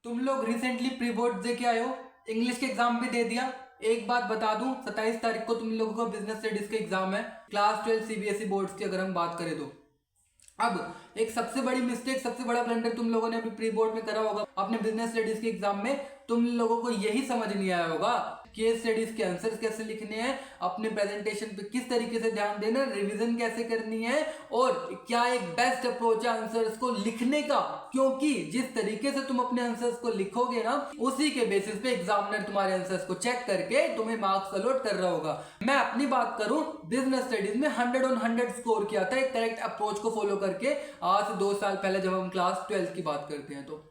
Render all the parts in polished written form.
तुम लोग recently pre board दे के आए हो, इंग्लिश के एग्जाम भी दे दिया। एक बात बता दूं, 27 तारीख को तुम लोगों को बिजनेस स्टडीज के एग्जाम है, क्लास 12 सीबीएसई बोर्ड्स की अगर हम बात करें तो। अब एक सबसे बड़ी मिस्टेक, सबसे बड़ा ब्लंडर तुम लोगों ने अभी प्री बोर्ड में करा होगा अपने बिजनेस स्टडीज के एग्जाम में। तुम लोगों को यही समझ नहीं आया होगा केस स्टडीज के आंसर्स कैसे लिखने हैं, अपने प्रेजेंटेशन पे किस तरीके से ध्यान देना, रिवीजन कैसे करनी है, और क्या एक बेस्ट अप्रोच है आंसर्स को लिखने का। क्योंकि जिस तरीके से तुम अपने आंसर्स को लिखोगे ना, उसी के बेसिस पे एग्जामिनर तुम्हारे आंसर्स को चेक करके तुम्हें मार्क्स अलॉट कर रहा होगा। मैं अपनी बात करूं, बिजनेस स्टडीज में 100 on 100 स्कोर किया था एक करेक्ट अप्रोच को फॉलो करके, आज से 2 साल पहले जब हम क्लास 12 की बात करते हैं तो।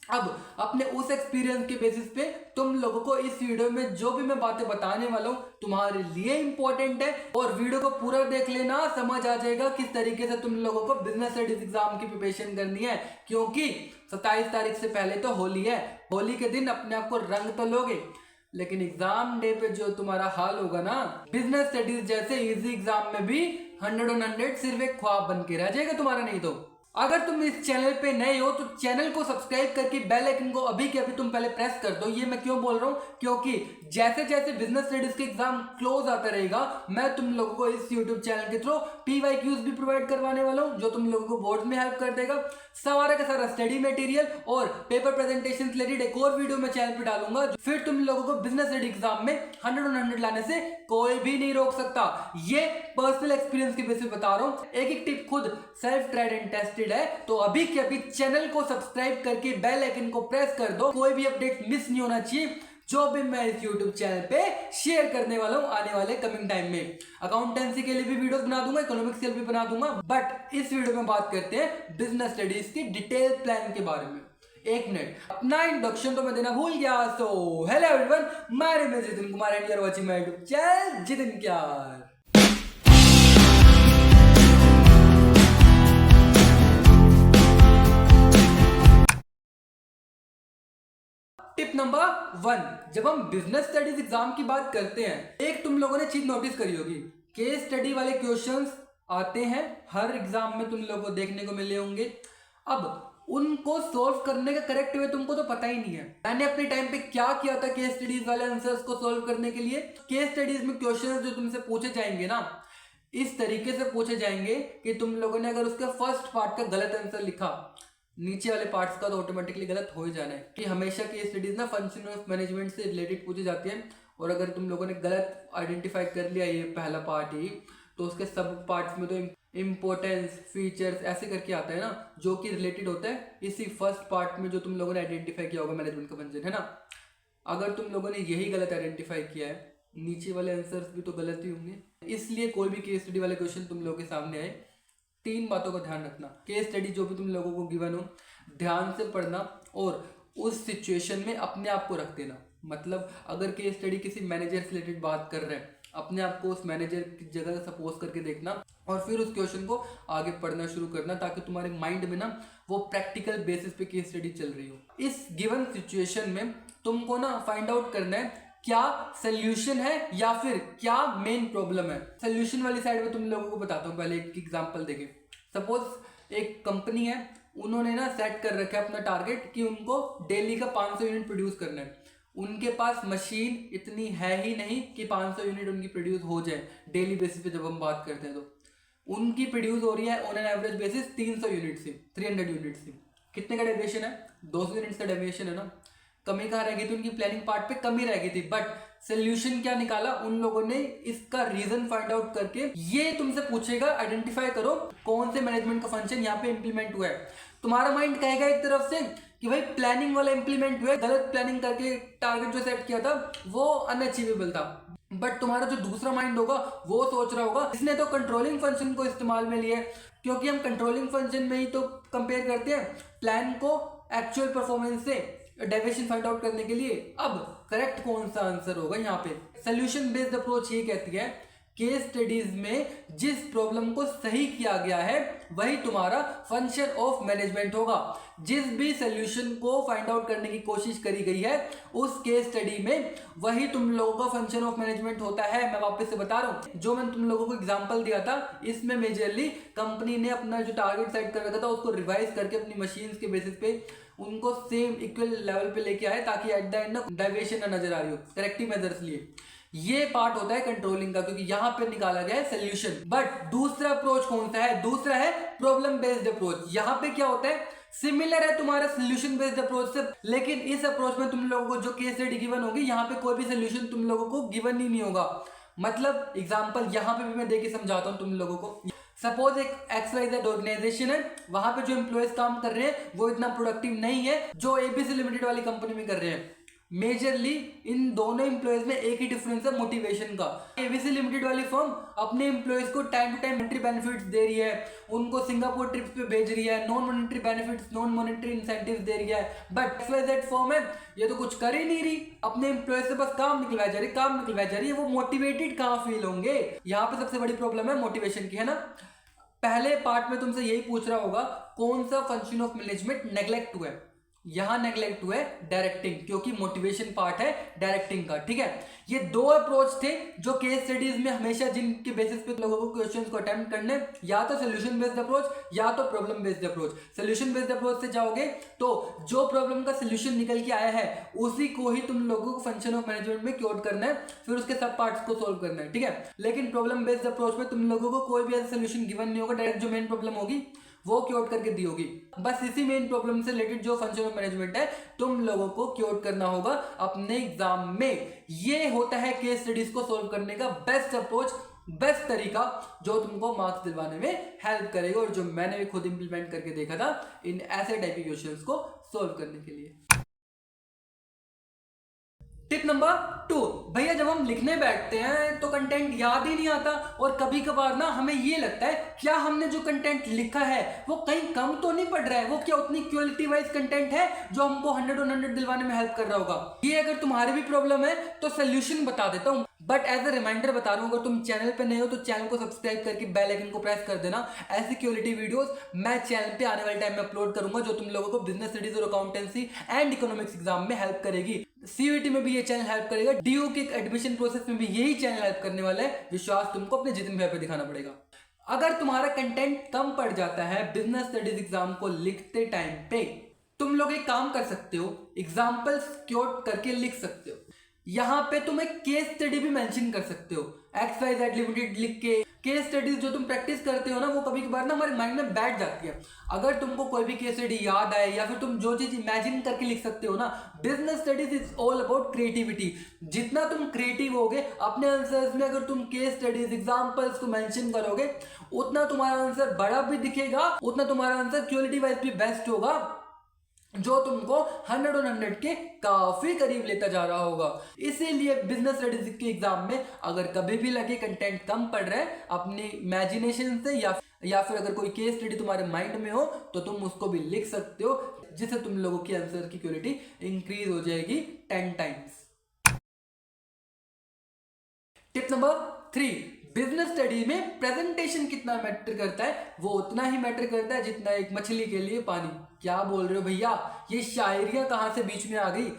अब अपने उस एक्सपीरियंस के बेसिस पे तुम लोगों को इस वीडियो में जो भी मैं बातें बताने वाला हूं तुम्हारे लिए इंपॉर्टेंट है, और वीडियो को पूरा देख लेना, समझ आ जाएगा किस तरीके से तुम लोगों को बिजनेस स्टडीज एग्जाम की प्रिपरेशन करनी है। क्योंकि 27 तारीख से पहले तो होली है, होली के दिन अपने आप को रंग तो लोगे, लेकिन एग्जाम डे पे जो तुम्हारा हाल होगा ना, बिजनेस स्टडीज जैसे इजी एग्जाम में भी 100 on 100 सिर्फ एक ख्वाब बन के रह जाएगा तुम्हारा। नहीं तो अगर तुम इस चैनल पे नए हो तो चैनल को सब्सक्राइब करके बेल आइकन को अभी के अभी तुम पहले प्रेस कर दो। ये मैं क्यों बोल रहा हूं, क्योंकि जैसे जैसे बिजनेस स्टडीज के एग्जाम क्लोज आता रहेगा, मैं तुम लोगों को इस यूट्यूब चैनल के थ्रू PYQs भी प्रोवाइड करवाने वाला हूं, जो तुम लोगों को बोर्ड में हेल्प कर देगा। सारा का सारा स्टडी मटेरियल और पेपर प्रेजेंटेशन रिलेटेड एक और वीडियो मैं चैनल पे डालूंगा, फिर तुम लोगों को बिजनेस स्टडी एग्जाम में 100 on 100 लाने से कोई भी नहीं रोक सकता। ये पर्सनल एक्सपीरियंस के बेसिस पे बता रहा हूं, एक एक टिप खुद सेल्फ ट्राइड एंड टेस्टेड है। तो अभी के अभी चैनल को सब्सक्राइब करके बेल आइकन को प्रेस कर दो, कोई भी अपडेट मिस नहीं होना चाहिए जो भी मैं इस YouTube चैनल पे शेयर करने वाला हूं आने वाले कमिंग टाइम में। अकाउंटेंसी के लिए भी वीडियोस बना दूंगा, इकोनॉमिक्स के लिए भी बना दूंगा, बट इस वीडियो में बात करते हैं बिजनेस स्टडीज की डिटेल प्लान के बारे में। एक मिनट, अपना इंट्रोडक्शन तो मैं देना भूल गया। So hello everyone, my name is Jitin Kumar and you are watching my YouTube channel Jitin क्यार। टिप नंबर 1, जब हम बिजनेस स्टडीज एग्जाम की बात करते हैं, एक तुम लोगों ने चीज नोटिस करी होगी, केस स्टडी वाले क्वेश्चंस आते हैं हर एग्जाम में, तुम लोगों को देखने को मिले होंगे। अब उनको सोल्व करने का करेक्ट वे तुमको तो पता ही नहीं है। मैंने अपने टाइम पे क्या किया था केस स्टडीज वाले आंसर्स को सोल्व करने के लिए, केस स्टडीज में क्वेश्चंस जो तुमसे पूछे जाएंगे ना, इस तरीके से पूछे जाएंगे कि तुम लोगों ने अगर उसके फर्स्ट पार्ट का गलत आंसर लिखा, नीचे वाले पार्ट्स का तो ऑटोमेटिकली गलत हो ही जाना है। कि हमेशा की स्टडीज ना फंक्शन ऑफ मैनेजमेंट से रिलेटेड पूछी जाती है, और अगर तुम लोगों ने गलत आइडेंटिफाई कर लिया ये पहला पार्ट ही, तो उसके सब पार्ट्स में तो इंपॉर्टेंस, फीचर्स ऐसे करके आता है ना, जो कि रिलेटेड होता है इसी फर्स्ट पार्ट में जो तुम लोगों ने आइडेंटिफाई किया होगा मैनेजमेंट का फंक्शन, है ना। अगर तुम लोगों ने यही गलत आइडेंटिफाई किया है, नीचे वाले आंसर्स भी तो गलत ही होंगे। इसलिए कोई भी केस स्टडी वाले क्वेश्चन तुम लोगों के सामने आए, 3 बातों का ध्यान रखना। केस स्टडी जो भी तुम लोगों को गिवन हो, ध्यान से पढ़ना और उस सिचुएशन में अपने आप को रख देना। मतलब अगर केस स्टडी किसी मैनेजर से रिलेटेड बात कर रहे हैं, अपने आप को उस मैनेजर की जगह सपोज करके देखना, और फिर उस क्वेश्चन को आगे पढ़ना शुरू करना, ताकि तुम्हारे माइंड में ना वो प्रैक्टिकल बेसिस पे केस स्टडी चल रही हो। इस गिवन सिचुएशन में तुमको ना फाइंड आउट करना है क्या सोल्यूशन है या फिर क्या मेन प्रॉब्लम है। सोल्यूशन वाली साइड में तुम लोगों को बताता हूँ, पहले एक एग्जांपल देखें। सपोज एक कंपनी है, उन्होंने ना सेट कर रखा है अपना टारगेट कि उनको डेली का 500 यूनिट प्रोड्यूस करना है। उनके पास मशीन इतनी है ही नहीं कि 500 यूनिट उनकी प्रोड्यूस हो जाए डेली बेसिस पे। जब हम बात करते हैं तो उनकी प्रोड्यूस हो रही है on an average basis 300 unit से, 300 यूनिट से। कितने का डेविएशन है? 200 यूनिट्स का डेविएशन है ना। कमी कहाँ रह गई थी? उनकी प्लानिंग पार्ट पे कमी रह गई थी। बट सोल्यूशन क्या निकाला उन लोगों ने, इसका रीजन फाइंड आउट करके। ये तुमसे पूछेगा आइडेंटिफाई करो कौन से मैनेजमेंट का फंक्शन यहाँ पे इंप्लीमेंट हुआ है। तुम्हारा माइंड कहेगा एक तरफ से कि भाई प्लानिंग वाला इंप्लीमेंट हुआ है, गलत प्लानिंग करके टारगेट जो सेट किया था वो अनअचीवेबल था। बट तुम्हारा जो दूसरा माइंड होगा वो सोच रहा होगा इसने तो कंट्रोलिंग फंक्शन को इस्तेमाल में लिया है, क्योंकि हम कंट्रोलिंग फंक्शन में ही तो कंपेयर करते हैं प्लान को एक्चुअल परफॉर्मेंस से डेविएशन फाइंड आउट करने के लिए। अब करेक्ट कौन सा आंसर होगा यहाँ पे? सोल्यूशन बेस्ड अप्रोच ये कहती है केस स्टडीज में जिस प्रॉब्लम को सही किया गया है वही तुम्हारा फंक्शन ऑफ मैनेजमेंट होगा। जिस भी सोल्यूशन को फाइंड आउट करने की कोशिश करी गई है उस केस स्टडी में वही तुम लोगों का फंक्शन ऑफ मैनेजमेंट होता है। मैं वापस से बता रहा हूँ, जो मैंने तुम लोगों को एग्जांपल दिया था, इसमें मेजरली कंपनी ने अपना जो टारगेट सेट कर रखा था उसको रिवाइज करके अपनी मशीन्स के बेसिस पे उनको सेम इक्वल लेवल पे लेके आए, ताकि एट द एंड ना डेविएशन ना नजर आ रही हो, करेक्टिव मेजर्स लिए। ये पार्ट होता है कंट्रोलिंग का, क्योंकि यहां पे निकाला गया है सोल्यूशन। बट दूसरा अप्रोच कौन सा है? दूसरा है प्रॉब्लम बेस्ड अप्रोच। यहां पे क्या होता है, सिमिलर है तुम्हारा सोल्यूशन बेस्ड अप्रोच से, लेकिन इस अप्रोच में तुम लोगों को जो केस स्टडी गिवन होगी, यहाँ पे कोई भी सोल्यूशन तुम लोगों को गिवन ही नहीं होगा। मतलब एग्जांपल यहाँ पे भी मैं देके समझाता हूँ तुम लोगों को। सपोज एक XYZ ऑर्गेनाइजेशन है, वहां पे जो एम्प्लॉयज काम कर रहे हैं वो इतना प्रोडक्टिव नहीं है जो ABC लिमिटेड वाली कंपनी में कर रहे हैं। मेजरली इन दोनों एम्प्लॉयज में एक ही डिफरेंस है, मोटिवेशन का। ABC लिमिटेड वाली फर्म अपने एम्प्लॉयज को time to time monetary benefits दे रही है, उनको सिंगापुर ट्रिप्स पे भेज रही है, non monetary benefits, non monetary incentives दे रही है। बट XYZ फर्म है, ये तो कुछ कर ही नहीं रही, अपने एम्प्लॉयज से बस काम निकलवाई जा रही है। वो मोटिवेटेड कहाँ फील होंगे? यहाँ पे सबसे बड़ी प्रॉब्लम है मोटिवेशन की, है ना। पहले पार्ट में तुमसे यही पूछ रहा होगा कौन सा फंक्शन ऑफ मैनेजमेंट नेग्लेक्ट हुआ है। यहां नेग्लेक्ट हुआ है डायरेक्टिंग, क्योंकि मोटिवेशन पार्ट है डायरेक्टिंग का, ठीक है। ये दो अप्रोच थे जो केस स्टडीज में हमेशा जिनके बेसिस पे लोगों को क्वेश्चंस को अटेम्प्ट करने, या तो सोल्यूशन बेस्ड अप्रोच या तो problem based approach. Solution based approach से जाओगे तो जो प्रॉब्लम का सोल्यूशन निकल के आया है उसी को ही तुम लोगों को फंक्शन ऑफ मैनेजमेंट में क्योर करना है, फिर उसके सब पार्ट्स को सोल्व करना है, ठीक है। लेकिन प्रॉब्लम बेस्ड अप्रोच में तुम लोगों को कोई भी ऐसा सोल्यूशन गिवन नहीं होगा, डायरेक्ट जो मेन प्रॉब्लम होगी वो क्योर करके दी होगी। बस इसी मेन प्रॉब्लम से रिलेटेड जो फंक्शन ऑफ मैनेजमेंट है तुम लोगों को क्योर करना होगा अपने एग्जाम में। ये होता है केस स्टडीज को सोल्व करने का बेस्ट अप्रोच, बेस्ट तरीका, जो तुमको मार्क्स दिलवाने में हेल्प करेगा, और जो मैंने भी खुद इंप्लीमेंट करके देखा था इन ऐसे टाइप के क्वेश्चंस को सोल्व करने के लिए। टिप नंबर 2, भैया जब हम लिखने बैठते हैं तो कंटेंट याद ही नहीं आता, और कभी कभार ना हमें ये लगता है क्या हमने जो कंटेंट लिखा है वो कहीं कम तो नहीं पड़ रहा है, वो क्या उतनी क्वालिटी वाइज कंटेंट है जो हमको 100 on 100 दिलवाने में हेल्प कर रहा होगा। ये अगर तुम्हारी भी प्रॉब्लम है तो सोल्यूशन बता देता हूँ, बट एज ए रिमाइंडर बता रहा हूँ, अगर तुम चैनल पे नए हो तो चैनल को सब्सक्राइब करके बेल आइकन को प्रेस कर देना। ऐसी क्वालिटी वीडियोस मैं चैनल पे आने वाले टाइम में अपलोड करूंगा जो तुम लोगों को बिजनेस स्टडीज और अकाउंटेंसी एंड इकोनॉमिक्स एग्जाम में हेल्प करेगी। CUET में भी ये चैनल हेल्प करेगा, DO के एडमिशन प्रोसेस में भी यही चैनल हेल्प करने वाला है। विश्वास तुमको अपने जितने भैया पे दिखाना पड़ेगा। अगर तुम्हारा कंटेंट कम पड़ जाता है बिजनेस स्टडीज एग्जाम को लिखते टाइम पे, तुम लोग एक काम कर सकते हो, एग्जाम्पल्स क्योट करके लिख सकते हो। यहां पे तुम एक केस स्टडी भी मेंशन कर सकते हो, XYZ लिमिटेड लिख के। केस स्टडीज जो तुम प्रैक्टिस करते हो ना, वो कभी कभार ना हमारे माइंड में बैठ जाती है। अगर तुमको कोई भी केस स्टडी याद आए या फिर तुम जो चीज इमेजिन करके लिख सकते हो ना, business studies is all about creativity. जितना तुम क्रिएटिव होगे अपने आंसर्स में, अगर तुम केस स्टडीज एग्जांपल्स को मेंशन करोगे, उतना तुम्हारा आंसर बड़ा भी दिखेगा, उतना तुम्हारा आंसर क्वालिटी वाइज भी बेस्ट होगा, जो तुमको 100 on 100 के काफी करीब लेता जा रहा होगा। इसीलिए बिजनेस स्टडीज के एग्जाम में अगर कभी भी लगे कंटेंट कम पड़ रहा है, अपनी इमेजिनेशन से या फिर अगर कोई केस स्टडी तुम्हारे माइंड में हो तो तुम उसको भी लिख सकते हो, जिससे तुम लोगों की आंसर की क्वालिटी इंक्रीज हो जाएगी 10 times. Tip number 3, business study में प्रेजेंटेशन कितना मैटर करता है, वो उतना ही मैटर करता है जितना एक मछली के लिए पानी। क्या बोल रहे हो भैया, ये शायरियां कहां से बीच में आ गई?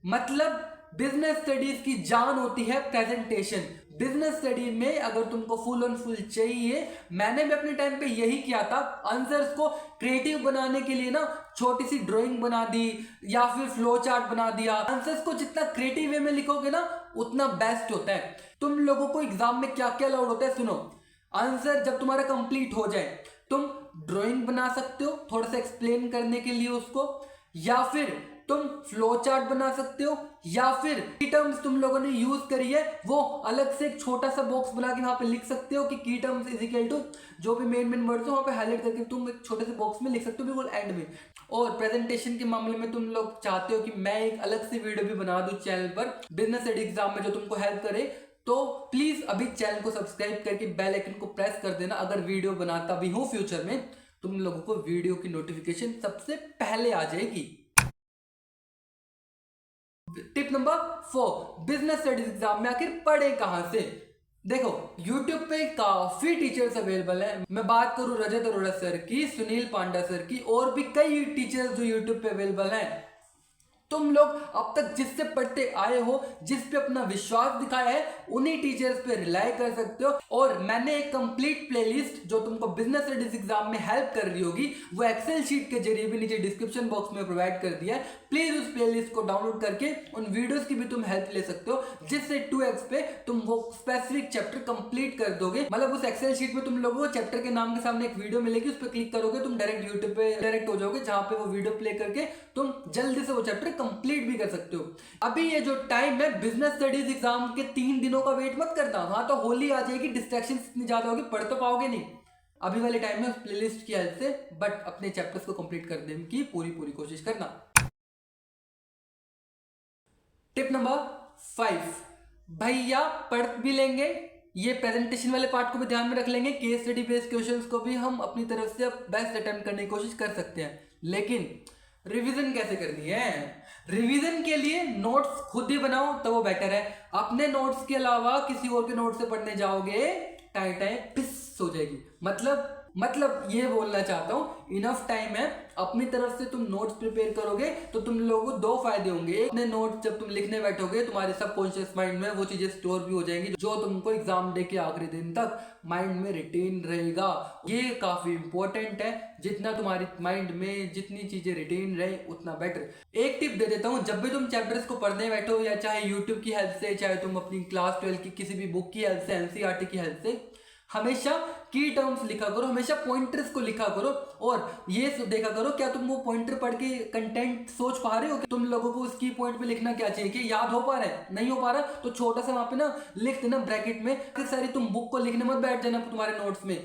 मतलब बिजनेस स्टडीज की जान होती है प्रेजेंटेशन। बिजनेस स्टडी में अगर तुमको फुल ऑन फुल चाहिए, मैंने भी अपने टाइम पे यही किया था। आंसर्स को क्रिएटिव बनाने के लिए ना छोटी सी ड्राइंग बना दी या फिर फ्लो चार्ट बना दिया। आंसर्स को जितना क्रिएटिव वे में लिखोगे ना उतना बेस्ट होता है। तुम लोगों को एग्जाम में क्या क्या अलाउड होता है सुनो। आंसर जब तुम्हारा कंप्लीट हो जाए, तुम ड्राइंग बना सकते हो थोड़ा सा एक्सप्लेन करने के लिए उसको, या फिर तुम फ्लो चार्ट बना सकते हो, या फिर की टर्म्स तुम लोगों ने यूज करी है वो अलग से एक छोटा सा बॉक्स बना के वहां पे लिख सकते हो कि की टर्म्स इज इक्वल टू जो भी मेन वर्ड्स हो वहां पे हाईलाइट करके तुम एक छोटे से बॉक्स में लिख सकते हो बिल्कुल एंड में। और प्रेजेंटेशन के मामले में तुम लोग चाहते हो कि मैं एक अलग से वीडियो भी बना दूं चैनल पर बिजनेस स्टडी एग्जाम में जो तुमको हेल्प करे, तो प्लीज अभी चैनल को सब्सक्राइब करके बेल आइकन को प्रेस कर देना। अगर वीडियो बनाता भी हूं फ्यूचर में, तुम लोगों को वीडियो की नोटिफिकेशन सबसे पहले आ जाएगी। Tip number 4, business studies exam में आखिर पढ़े कहां से? देखो YouTube पे काफी टीचर्स अवेलेबल हैं। मैं बात करूं रजत अरोड़ा सर की, सुनील पांडा सर की, और भी कई टीचर्स जो YouTube पे अवेलेबल हैं। तुम लोग अब तक जिससे पढ़ते आए हो, जिस पे अपना विश्वास दिखाया है, उन्हीं टीचर्स पे रिलाई कर सकते हो। और मैंने एक कंप्लीट प्लेलिस्ट जो तुमको बिजनेस स्टडीज एग्जाम में हेल्प कर रही होगी, वो एक्सेल शीट के जरिए भी नीचे डिस्क्रिप्शन बॉक्स में प्रोवाइड कर दिया है। प्लीज उस प्लेलिस्ट को डाउनलोड करके उन वीडियोस की भी तुम हेल्प ले सकते हो, जिससे 2x पे तुम वो स्पेसिफिक चैप्टर कंप्लीट कर दोगे। मतलब उस एक्सेल शीट में तुम लोगों को चैप्टर के नाम के सामने एक वीडियो मिलेगी, उस पर क्लिक करोगे तुम डायरेक्ट यूट्यूब पे डायरेक्ट हो जाओगे, जहां पे वो वीडियो प्ले करके तुम जल्दी से वो चैप्टर कंप्लीट भी कर सकते हो। अभी ये जो टाइम है बिजनेस स्टडीज एग्जाम के 3 दिनों का वेट मत करना, वहां तो होली आ जाएगी, डिस्ट्रैक्शन इतनी ज्यादा होगी, पढ़ तो पाओगे नहीं। अभी वाले टाइम में प्लेलिस्ट की हेल्प से बट अपने चैप्टर्स को कंप्लीट करने की पूरी कोशिश करना। टिप नंबर 5, भैया पढ़ भी लेंगे, ये प्रेजेंटेशन वाले पार्ट को भी ध्यान में रख लेंगे, केस स्टडी बेस्ड क्वेश्चंस को भी हम अपनी तरफ से बेस्ट अटेम्प्ट करने की कोशिश कर सकते हैं, लेकिन रिवीजन कैसे करनी है? रिवीजन के लिए नोट्स खुद ही बनाओ तो वो बेटर है। अपने नोट्स के अलावा किसी और के नोट्स से पढ़ने जाओगे, टाइम पिस हो जाएगी। मतलब ये बोलना चाहता हूँ, इनफ टाइम है, अपनी तरफ से तुम नोट्स प्रिपेयर करोगे तो तुम लोगों को 2 फायदे होंगे। अपने नोट्स जब तुम लिखने बैठोगे, तुम्हारे सबकॉन्शियस माइंड में वो चीजें स्टोर भी हो जाएंगी, जो तुमको एग्जाम डे के आखिरी दिन तक माइंड में रिटेन रहेगा। ये काफी इंपॉर्टेंट है, जितना तुम्हारी माइंड में जितनी चीजें रिटेन रहे उतना बेटर। एक टिप दे देता हूँ, जब भी तुम चैप्टर्स को पढ़ने बैठो, या चाहे यूट्यूब की हेल्प से, चाहे तुम अपनी क्लास 12 की किसी भी बुक की हेल्प से, एनसीईआरटी की हेल्प से, हमेशा की टर्म्स लिखा करो, हमेशा पॉइंटर्स को लिखा करो, और ये देखा करो क्या तुम वो पॉइंटर पढ़ के कंटेंट सोच पा रहे हो कि तुम लोगों को उस की पॉइंट पे लिखना क्या चाहिए, कि याद हो पा रहा है, नहीं हो पा रहा तो छोटा सा वहां पे ना लिख देना ब्रैकेट में। फिर सारी तुम बुक को लिखने मत बैठ जाना तुम्हारे नोट्स में।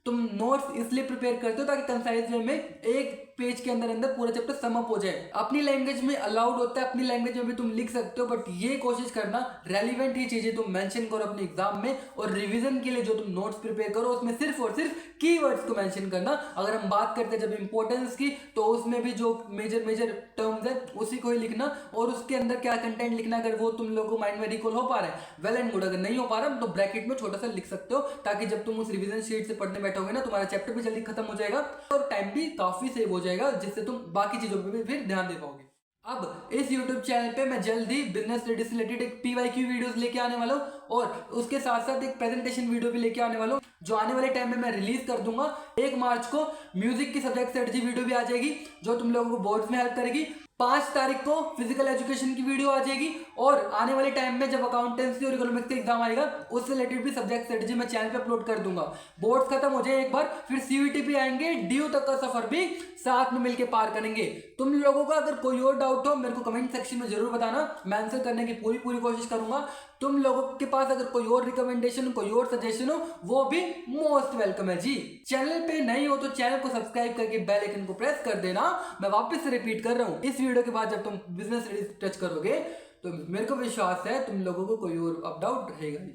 तुम नोट्स इसलिए प्रिपेयर करते हो ताकि कंसाइज वे में एक पेज के अंदर पूरा चैप्टर सम अप हो जाए। अपनी लैंग्वेज में अलाउड होता है, अपनी लैंग्वेज में भी तुम लिख सकते हो, बट ये कोशिश करना रेलिवेंट ही चीजें तुम मेंशन करो अपने एग्जाम में। और रिवीजन के लिए जो तुम नोट्स प्रिपेयर करो, उसमें सिर्फ और सिर्फ कीवर्ड्स को मेंशन करना। अगर हम बात करते हैं जब इंपॉर्टेंस की, तो उसमें भी जो मेजर टर्म्स है उसी को ही लिखना, और उसके अंदर क्या कंटेंट लिखना, अगर वो तुम लोगों को माइंड में रिकॉल हो पा रहा है, वेल एंड गुड। अगर नहीं हो पा रहा तो ब्रैकेट में छोटा सा लिख सकते हो, ताकि जब तुम उस रिवीजन शीट से पढ़ने बैठोगे ना, तुम्हारा चैप्टर भी जल्दी खत्म हो जाएगा और टाइम भी काफी सेव हो जाएगा, जिससे तुम बाकी चीजों पे भी फिर ध्यान दे पाओगे। अब इस YouTube चैनल पे मैं जल्द ही बिजनेस स्टडीज से रिलेटेड एक PYQ वीडियोस लेके आने वाला हूँ, और उसके साथ साथ एक प्रेजेंटेशन वीडियो भी लेके आने वाला हूँ, जो आने वाले टाइम में मैं रिलीज कर दूंगा। 1 मार्च को म्यूजिक की सब्जेक्ट स्ट्रेटजी वीडियो भी आ जाएगी, जो तुम लोगों को बोर्ड्स में हेल्प करेगी। 5 तारीख को फिजिकल एजुकेशन की वीडियो आ जाएगी, और आने वाले टाइम में जब अकाउंटेंसी और इकोनॉमिक्स का एग्जाम आएगा, उससे रिलेटेड भी सब्जेक्ट स्ट्रेटजी मैं चैनल पे अपलोड कर दूंगा। बोर्ड्स खत्म हो जाए एक बार, फिर CVT पे आएंगे, DU तक का सफर भी साथ में मिलकर पार करेंगे। तुम लोगों का अगर कोई और डाउट हो, मेरे को कमेंट सेक्शन में जरूर बताना, मैं आंसर करने की पूरी कोशिश करूंगा। तुम लोगों के पास अगर कोई और रिकमेंडेशन, कोई और सजेशन हो, वो भी मोस्ट वेलकम है जी। चैनल पे नहीं हो तो चैनल को सब्सक्राइब करके बेल आइकन को प्रेस कर देना। मैं वापस से रिपीट कर रहा हूँ, इस वीडियो के बाद जब तुम बिजनेस स्टडीज टच करोगे तो मेरे को विश्वास है तुम लोगों को कोई और अब डाउट रहेगा नहीं।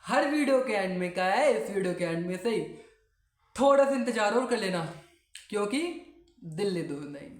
हर वीडियो के एंड में क्या है, इस वीडियो के एंड में से थोड़ा सा इंतजार और कर लेना, क्योंकि दिल दूर नहीं।